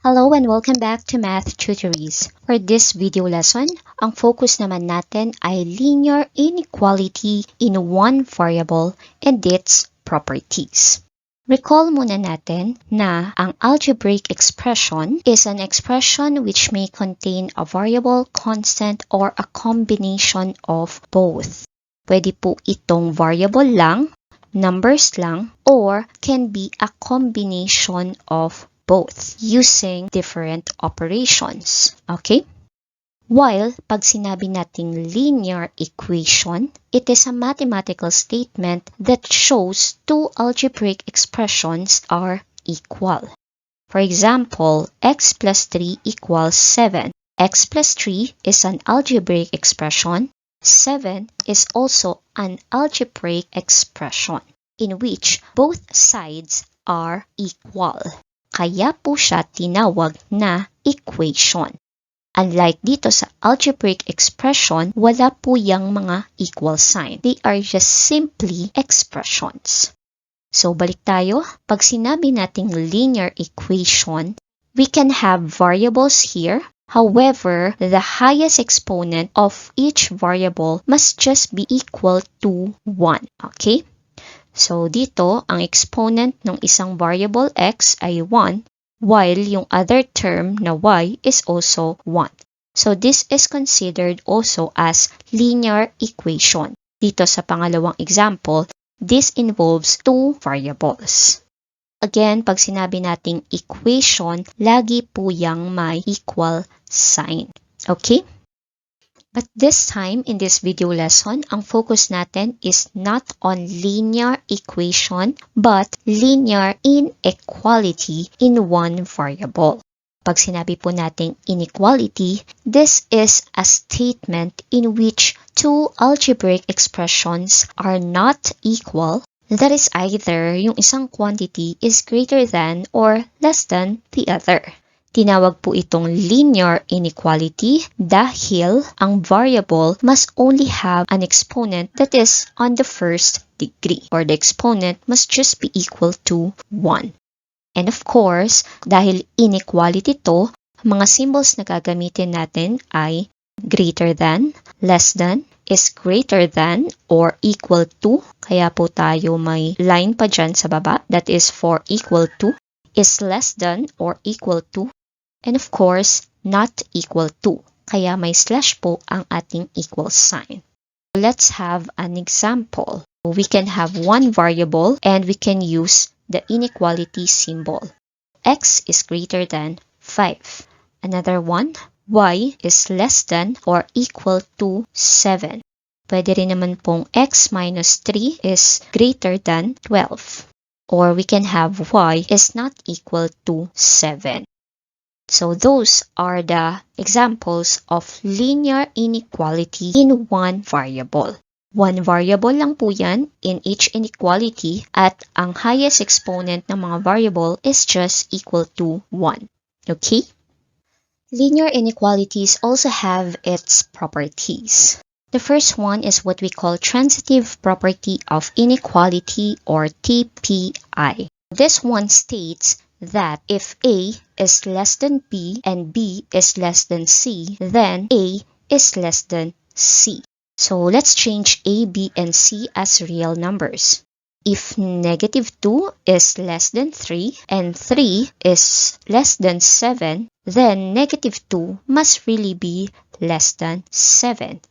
Hello and welcome back to Math Tutories. For this video lesson, ang focus naman natin ay linear inequality in one variable and its properties. Recall muna natin na ang algebraic expression is an expression which may contain a variable, constant, or a combination of both. Pwede po itong variable lang, numbers lang, or can be a combination of both using different operations. Okay? While pag sinabi nating linear equation, it is a mathematical statement that shows two algebraic expressions are equal. For example, x plus 3 equals 7. X plus 3 is an algebraic expression. 7 is also an algebraic expression in which both sides are equal. Kaya po siya tinawag na equation. Unlike dito sa algebraic expression, wala po yang mga equal sign. They are just simply expressions. So balik tayo. Pag sinabi nating linear equation, we can have variables here. However, the highest exponent of each variable must just be equal to 1. Okay? So, dito, ang exponent ng isang variable x ay 1, while yung other term na y is also 1. So, this is considered also as linear equation. Dito sa pangalawang example, this involves two variables. Again, pag sinabi nating equation, lagi po yang may equal sign. Okay? But this time, in this video lesson, ang focus natin is not on linear equation, but linear inequality in one variable. Pag sinabi po nating inequality, this is a statement in which two algebraic expressions are not equal. That is either yung isang quantity is greater than or less than the other. Tinawag po itong linear inequality dahil ang variable must only have an exponent that is on the first degree, or the exponent must just be equal to 1. And of course, dahil inequality to, mga symbols na gagamitin natin ay greater than, less than, is greater than, or equal to. Kaya po tayo may line pa dyan sa baba, that is for equal to, is less than or equal to, and of course, not equal to. Kaya may slash po ang ating equal sign. Let's have an example. We can have one variable and we can use the inequality symbol. X is greater than 5. Another one, y is less than or equal to 7. Pwede rin naman pong x minus 3 is greater than 12. Or we can have y is not equal to 7. So those are the examples of linear inequality in one variable. One variable lang po yan in each inequality at ang highest exponent ng mga variable is just equal to 1. Okay? Linear inequalities also have its properties. The first one is what we call transitive property of inequality, or TPI. This one states that if A is less than B and B is less than C, then A is less than C. So let's change A, B, and C as real numbers. If negative 2 is less than 3 and 3 is less than 7, then negative 2 must really be less than 7.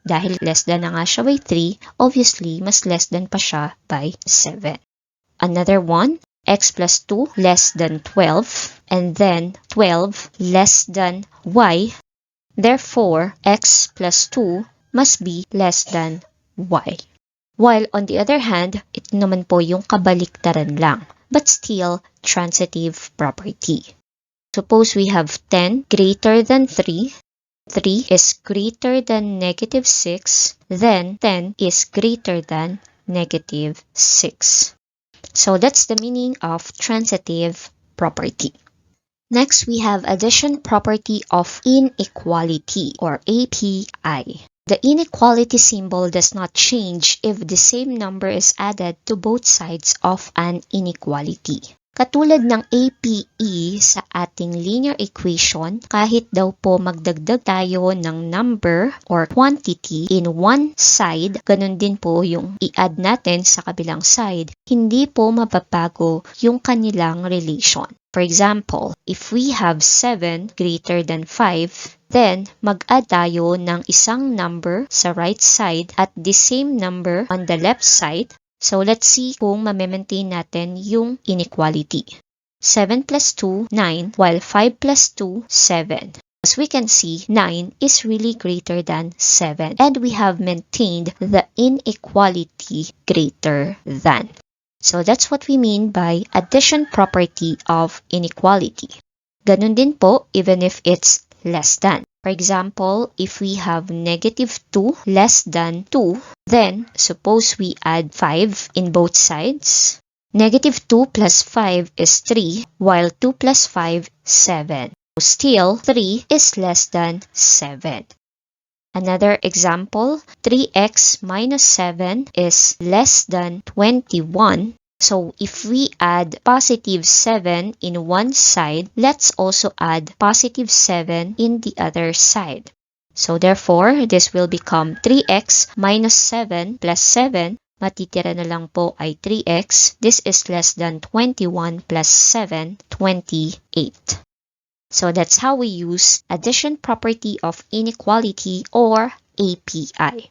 Dahil less than na nga siya by 3, obviously, mas less than pa siya by 7. Another one, x plus 2 less than 12, and then 12 less than y. Therefore, x plus 2 must be less than y. While on the other hand, ito naman po yung kabaliktaran lang, but still transitive property. Suppose we have 10 greater than 3. 3 is greater than negative 6, then 10 is greater than negative 6. So that's the meaning of transitive property. Next, we have addition property of inequality, or API. The inequality symbol does not change if the same number is added to both sides of an inequality. Katulad ng APE sa ating linear equation, kahit daw po magdagdag tayo ng number or quantity in one side, ganun din po yung i-add natin sa kabilang side, hindi po mababago yung kanilang relation. For example, if we have 7 greater than 5, then mag-add tayo ng isang number sa right side at the same number on the left side. So let's see kung ma-maintain natin yung inequality. 7 plus 2, 9, while 5 plus 2, 7. As we can see, 9 is really greater than 7, and we have maintained the inequality greater than. So that's what we mean by addition property of inequality. Ganun din po even if it's less than. For example, if we have negative 2 less than 2, then suppose we add 5 in both sides. Negative 2 plus 5 is 3, while 2 plus 5, 7. Still, 3 is less than 7. Another example, 3x minus 7 is less than 21. So if we add positive 7 in one side, let's also add positive 7 in the other side. So therefore, this will become 3x minus 7 plus 7. Matitira na lang po ay 3x. This is less than 21 plus 7, 28. So that's how we use addition property of inequality or API.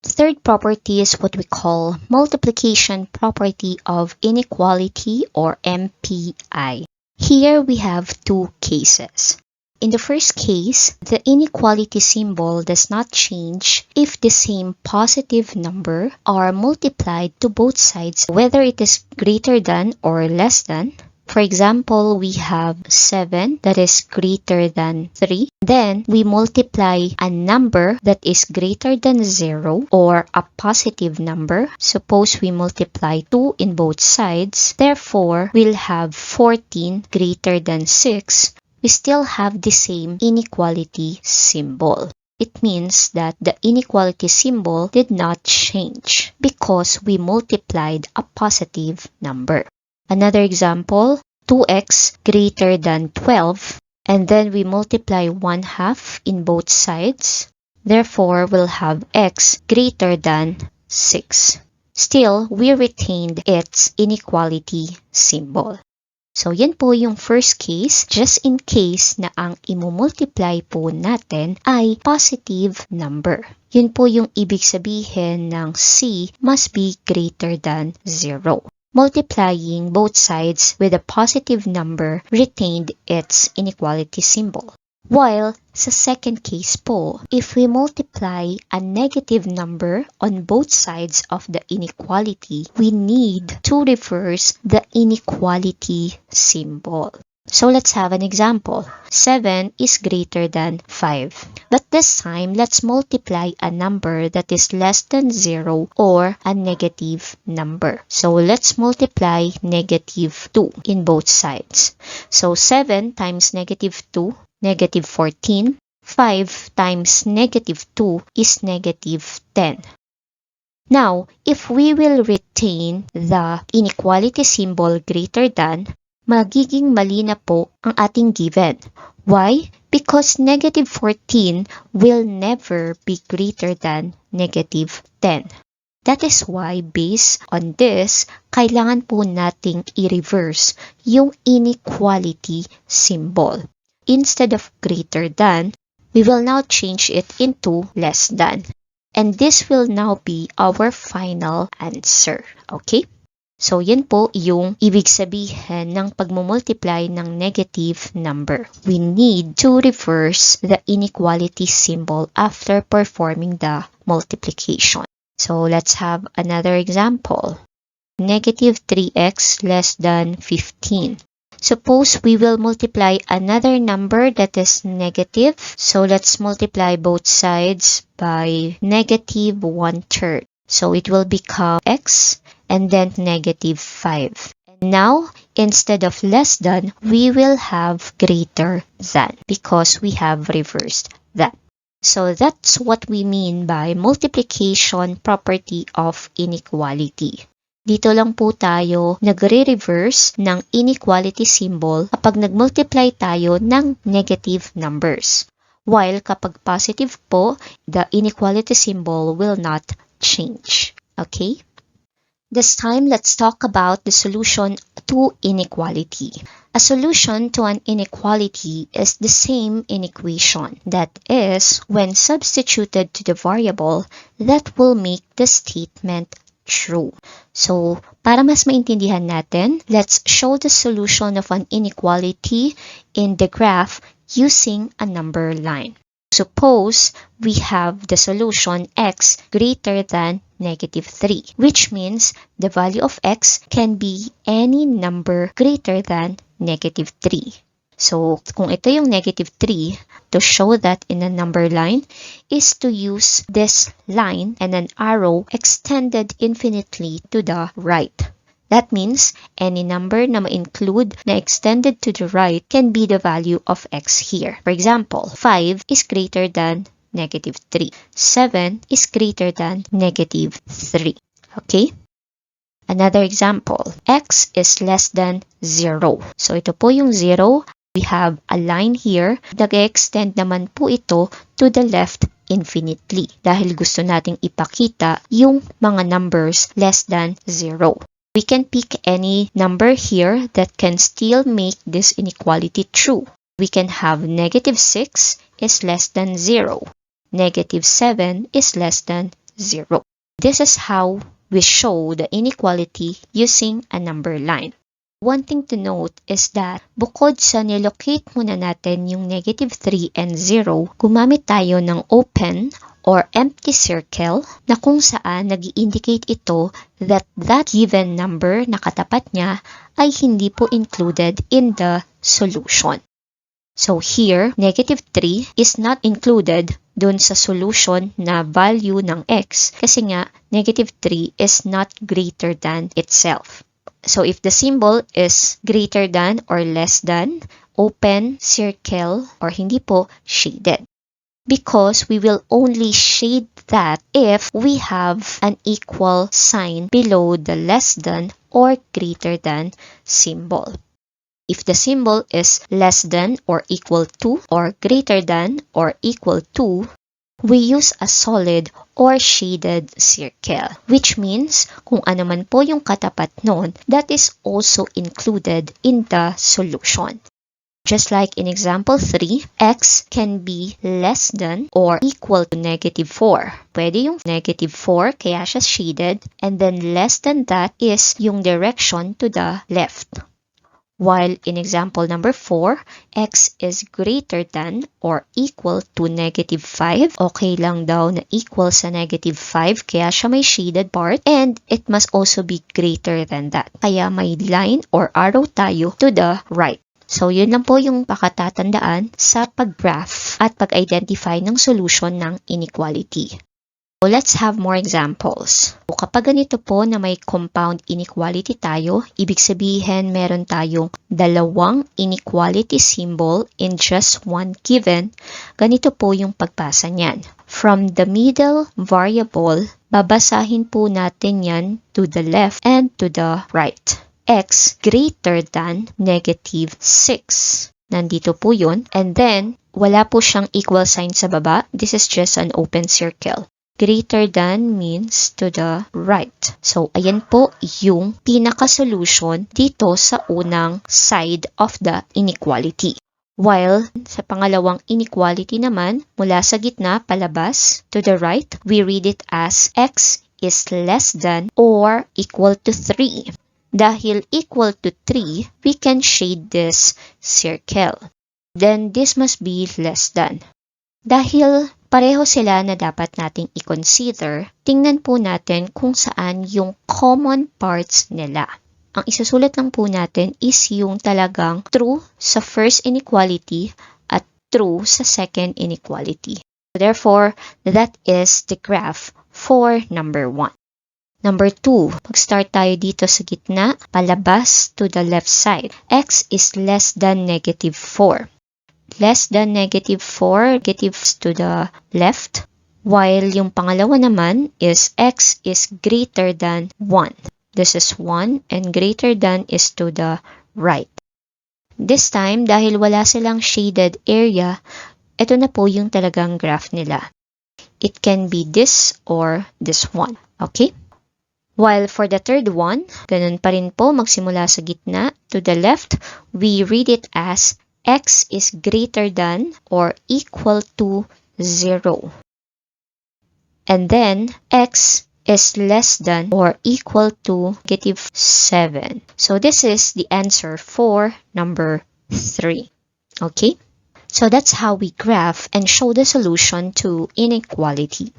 Third property is what we call multiplication property of inequality or MPI. Here we have two cases. In the first case, the inequality symbol does not change if the same positive number are multiplied to both sides, whether it is greater than or less than. For example, we have 7 that is greater than 3. Then, we multiply a number that is greater than 0 or a positive number. Suppose we multiply 2 in both sides. Therefore, we'll have 14 greater than 6. We still have the same inequality symbol. It means that the inequality symbol did not change because we multiplied a positive number. Another example, 2x greater than 12, and then we multiply 1/2 in both sides. Therefore, we'll have x greater than 6. Still, we retained its inequality symbol. So, yan po yung first case, just in case na ang imumultiply po natin ay positive number. Yun po yung ibig sabihin ng C must be greater than 0. Multiplying both sides with a positive number retained its inequality symbol. While sa second case po, if we multiply a negative number on both sides of the inequality, we need to reverse the inequality symbol. So let's have an example. 7 is greater than 5. But this time, let's multiply a number that is less than 0 or a negative number. So let's multiply negative 2 in both sides. So 7 times negative 2, negative 14. 5 times negative 2 is negative 10. Now, if we will retain the inequality symbol greater than, magiging mali na po ang ating given. Why? Because negative 14 will never be greater than negative 10. That is why, based on this, kailangan po nating i-reverse yung inequality symbol. Instead of greater than, we will now change it into less than. And this will now be our final answer. Okay? So, yan po yung ibig sabihin ng pagmumultiply ng negative number. We need to reverse the inequality symbol after performing the multiplication. So, let's have another example. Negative 3x less than 15. Suppose we will multiply another number that is negative. So, let's multiply both sides by negative 1/3. So, it will become x and then negative 5. And now, instead of less than, we will have greater than because we have reversed that. So that's what we mean by multiplication property of inequality. Dito lang po tayo nagre-reverse ng inequality symbol kapag nag-multiply tayo ng negative numbers. While kapag positive po, the inequality symbol will not change. Okay? This time, let's talk about the solution to inequality. A solution to an inequality is the same in equation. That is, when substituted to the variable that will make the statement true. So, para mas maintindihan natin, let's show the solution of an inequality in the graph using a number line. Suppose we have the solution x greater than negative 3, which means the value of x can be any number greater than negative 3. So, kung ito yung negative 3, to show that in a number line is to use this line and an arrow extended infinitely to the right. That means any number na ma-include na extended to the right can be the value of x here. For example, 5 is greater than negative 3. 7 is greater than negative 3. Okay? Another example, x is less than 0. So ito po yung 0. We have a line here. Nag-extend naman po ito to the left infinitely dahil gusto nating ipakita yung mga numbers less than 0. We can pick any number here that can still make this inequality true. We can have negative 6 is less than 0. Negative 7 is less than 0. This is how we show the inequality using a number line. One thing to note is that bukod sa nilocate muna natin yung negative 3 and 0, gumamit tayo ng open or empty circle na kung saan nag-indicate ito that that given number na katapat niya ay hindi po included in the solution. So here, negative 3 is not included dun sa solution na value ng x kasi nga negative 3 is not greater than itself. So if the symbol is greater than or less than, open, circle, or hindi po, shaded. Because we will only shade that if we have an equal sign below the less than or greater than symbol. If the symbol is less than or equal to or greater than or equal to, we use a solid or shaded circle, which means kung ano man po yung katapat nun, that is also included in the solution. Just like in example 3, x can be less than or equal to negative 4. Pwede yung negative 4, kaya siya shaded, and then less than that is yung direction to the left. While in example number 4, x is greater than or equal to negative 5. Okay lang daw na equal sa negative 5, kaya siya may shaded part, and it must also be greater than that. Kaya may line or arrow tayo to the right. So, yun lang po yung pakatatandaan sa pag-graph at pag-identify ng solution ng inequality. So, let's have more examples. So, kapag ganito po na may compound inequality tayo, ibig sabihin meron tayong dalawang inequality symbol in just one given, ganito po yung pagpasa niyan. From the middle variable, babasahin po natin yan to the left and to the right. X greater than negative 6. Nandito po yun. And then, wala po siyang equal sign sa baba. This is just an open circle. Greater than means to the right. So, ayan po yung pinaka-solution dito sa unang side of the inequality. While sa pangalawang inequality naman, mula sa gitna palabas to the right, we read it as x is less than or equal to 3. Dahil equal to 3, we can shade this circle. Then, this must be less than. Dahil pareho sila na dapat nating i-consider, tingnan po natin kung saan yung common parts nila. Ang isusulat lang po natin is yung talagang true sa first inequality at true sa second inequality. Therefore, that is the graph for number 1. Number 2, mag-start tayo dito sa gitna, palabas to the left side. X is less than negative 4. Less than negative 4, negatives to the left. While yung pangalawa naman is x is greater than 1. this is 1, and greater than is to the right. This time, dahil wala silang shaded area, ito na po yung talagang graph nila. It can be this or this one. Okay? While for the third one, ganun pa rin po, magsimula sa gitna. To the left, we read it as x is greater than or equal to 0. And then, x is less than or equal to -7. So this is the answer for number 3. Okay? So that's how we graph and show the solution to inequality.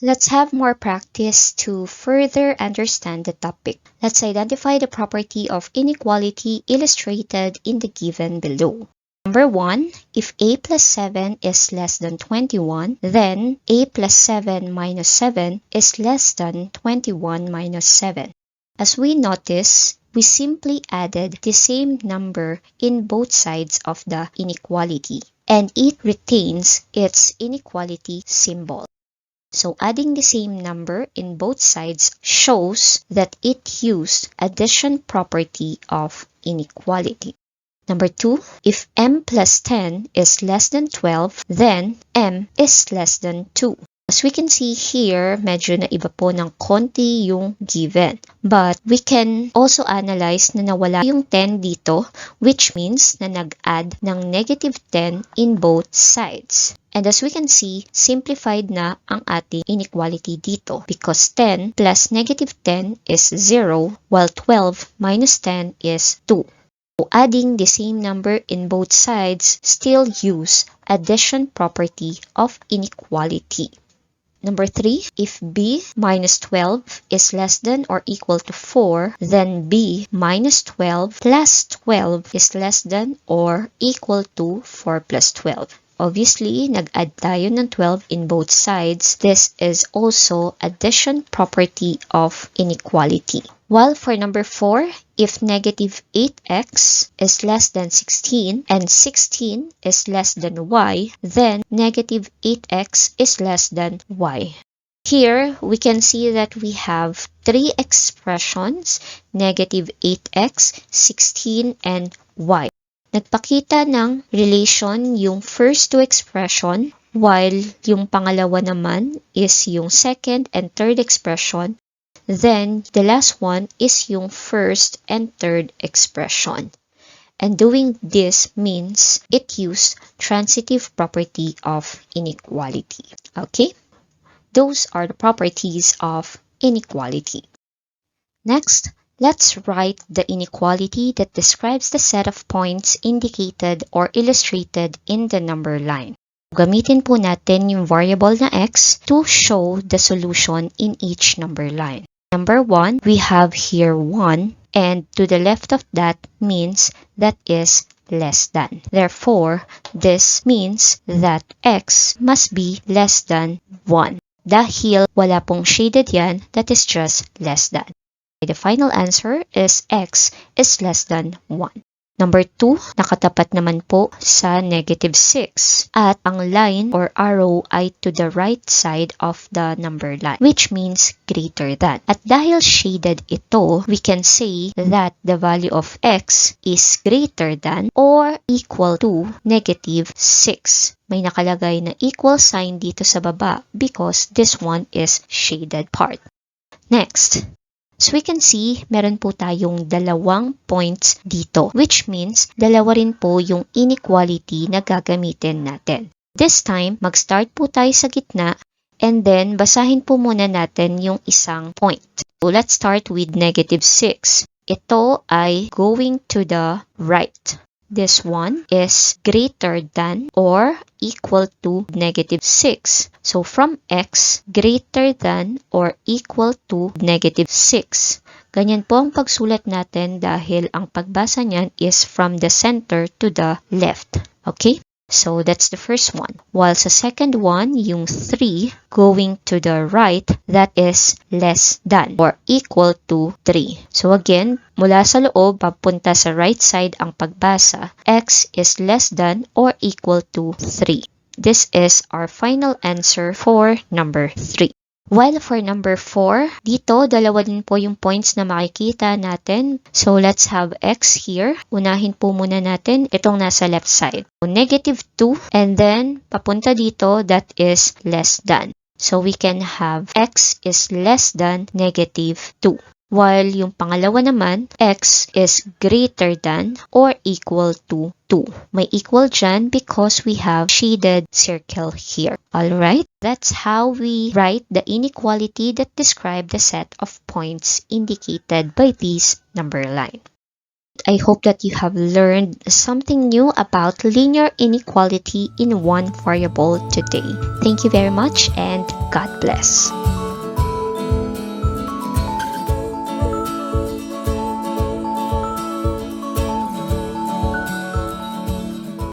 Let's have more practice to further understand the topic. Let's identify the property of inequality illustrated in the given below. Number 1, if a plus 7 is less than 21, then a plus 7 minus 7 is less than 21 minus 7. As we notice, we simply added the same number in both sides of the inequality, and it retains its inequality symbol. So adding the same number in both sides shows that it used addition property of inequality. Number 2, if m plus 10 is less than 12, then m is less than 2. As we can see here, medyo naiba po ng konti yung given. But we can also analyze na nawala yung 10 dito, which means na nag-add ng -10 in both sides. And as we can see, simplified na ang ating inequality dito because 10 plus -10 is 0, while 12 minus 10 is 2. So adding the same number in both sides still use addition property of inequality. Number 3, if b minus 12 is less than or equal to 4, then b minus 12 plus 12 is less than or equal to 4 plus 12. Obviously, nag-add tayo ng 12 in both sides. This is also addition property of inequality. While for number 4, if -8x is less than 16 and 16 is less than y, then -8x is less than y. Here, we can see that we have 3 expressions, -8x, 16, and y. Nagpakita ng relation yung first two expression, while yung pangalawa naman is yung second and third expression. Then, the last one is yung first and third expression. And doing this means it used transitive property of inequality. Okay? Those are the properties of inequality. Next, let's write the inequality that describes the set of points indicated or illustrated in the number line. Gamitin po natin yung variable na x to show the solution in each number line. Number 1, we have here 1, and to the left of that means that is less than. Therefore, this means that x must be less than 1. Dahil wala pong shaded yan, that is just less than. The final answer is x is less than 1. Number 2, nakatapat naman po sa -6 at ang line or arrow ay to the right side of the number line, which means greater than. At dahil shaded ito, we can say that the value of x is greater than or equal to -6. May nakalagay na equal sign dito sa baba because this one is shaded part. Next, so we can see, meron po tayong dalawang points dito, which means dalawa rin po yung inequality na gagamitin natin. This time, mag-start po tayo sa gitna and then basahin po muna natin yung isang point. So let's start with -6. Ito ay going to the right. This one is greater than or equal to -6. So from x, greater than or equal to -6. Ganyan po ang pagsulat natin dahil ang pagbasa niyan is from the center to the left. Okay? So that's the first one. While sa second one, yung 3 going to the right, that is less than or equal to 3. So again, mula sa loob, papunta sa right side ang pagbasa, x is less than or equal to 3. This is our final answer for number 3. While for number 4, dito dalawa din po yung points na makikita natin. So let's have x here. Unahin po muna natin itong nasa left side. So, -2 and then papunta dito that is less than. So we can have x is less than -2. While yung pangalawa naman, x is greater than or equal to 2. May equal dyan because we have shaded circle here. Alright, that's how we write the inequality that describe the set of points indicated by this number line. I hope that you have learned something new about linear inequality in one variable today. Thank you very much and God bless.